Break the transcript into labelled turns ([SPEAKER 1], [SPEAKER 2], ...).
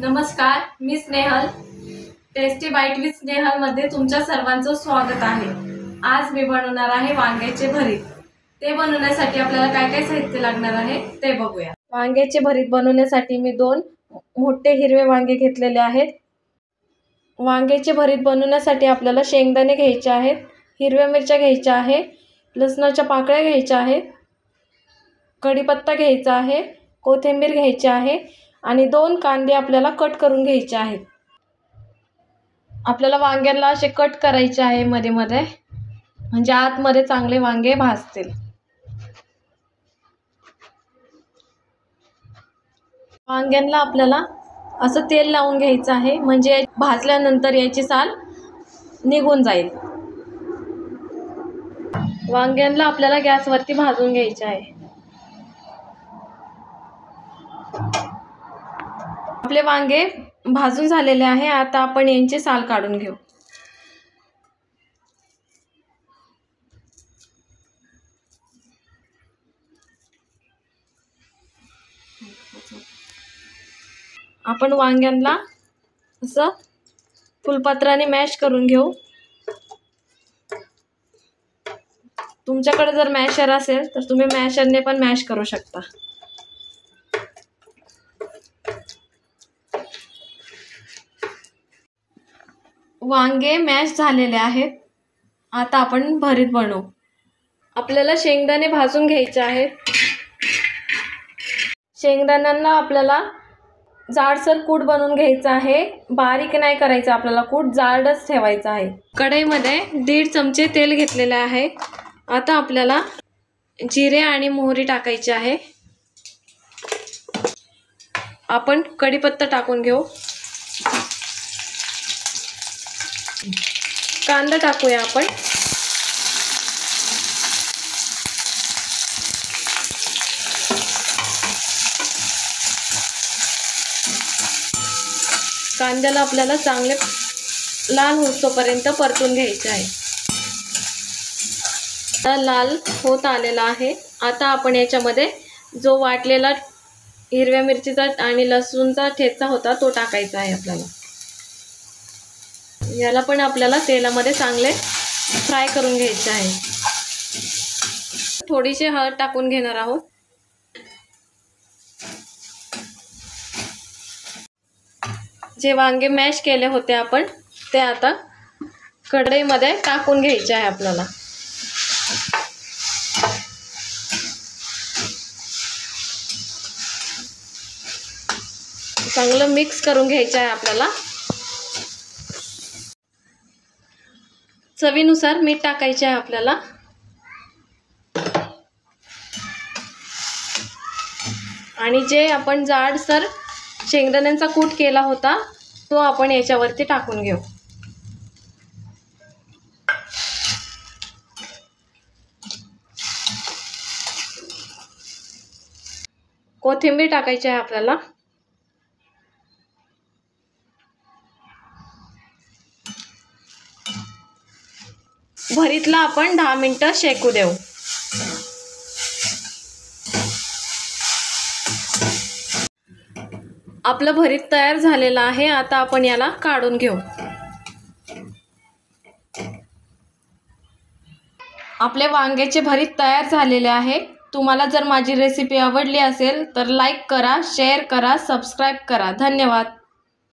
[SPEAKER 1] नमस्कार, मी Snehal. Tasty bite with Snehal मध्ये तुमच्या सर्वांचं स्वागत आहे. आज मी बनवणार आहे वांग्याचे भरीत. ते बनवण्यासाठी आपल्याला काय काय साहित्य लागणार आहे ते बघूया. वांग्याचे भरीत बनवण्यासाठी मी 2 मोठे हिरवे वांगे घेतलेले आहेत. वांग्याचे भरीत बनवण्यासाठी आपल्याला शेंगदाणे घ्यायचे आहेत, हिरव्या मिरच्या घ्यायच्या आहे, लसणाच्या पाकळ्या घ्यायच्या आहेत, कढीपत्ता घ्यायचा आहे, कोथिंबीर घ्यायची आहे आणि 2 कांदे आपल्याला कट करून घ्यायचे आहेत. आपल्याला वांग्याला असे कट करायचे आहे मध्ये मध्ये, म्हणजे आतमध्ये चांगले वांगे भाजतील. वांग्यांना आपल्याला असं तेल लावून घ्यायचं आहे, म्हणजे भाजल्यानंतर याची साल निघून जाईल. वांग्यांना आपल्याला गॅसवरती भाजून घ्यायचे आहे. आपले वांगे भाजून झालेले आहे. आता आपण यांची साल काढून घेऊ. आपण वांग्यांना असं फुलपत्राने मॅश करून घेऊ. तुमच्याकडे जर मॅशर असेल तर तुम्ही मॅशरने पण मॅश करू शकता. वांगे मॅश झालेले आहेत. आता आपण भरीत बनवू. आपल्याला शेंगदाणे भाजून घ्यायचे आहेत. शेंगदाण्यांना आपल्याला जाडसर कूट बनवून घ्यायचा आहे. बारीक नाही करायचं, आपल्याला कूट जाडच ठेवायचा आहे. कढईमध्ये 1.5 चमचे तेल घेतलेले आहे. आता आपल्याला जिरे आणि मोहरी टाकायची आहे. आपण कढीपत्ता टाकून घेऊ. कांदा टाकूया आपण. कांद्याला आपल्याला चांगले लाल होईपर्यंत परतून घ्यायचे आहे. आता लाल होत आलेला आहे. आता आपण याच्यामध्ये जो वाटलेला हिरव्या मिरचीचा आणि लसूणचा ठेचा होता तो टाकायचा आहे आपल्याला. याला पण आपल्याला तेलामध्ये चांगले फ्राय करून घ्यायचे आहे. थोडीशी हळद टाकून घेणार आहोत. जे वांगे मॅश केले होते आपण ते आता कढईमध्ये टाकून घ्यायचे आहे आपल्याला. चांगलं मिक्स करून घ्यायचं आहे आपल्याला. चवीनुसार मीठ टाकायचे आहे आपल्याला. आणि जे आपण जाडसर शेंगदाण्यांचा कूट केला होता तो आपण याच्यावरती टाकून घेऊ. कोथिंबीर टाकायची आहे आपल्याला. भरीतला आपण 10 मिनिटं शेकू देऊ. आपलं भरीत तयार झालेलं आहे. आता आपण याला काढून घेऊ. आपले वांग्याचे भरीत तयार झालेले आहे. तुम्हाला जर माझी रेसिपी आवडली असेल तर लाईक करा, शेअर करा, सबस्क्राईब करा. धन्यवाद.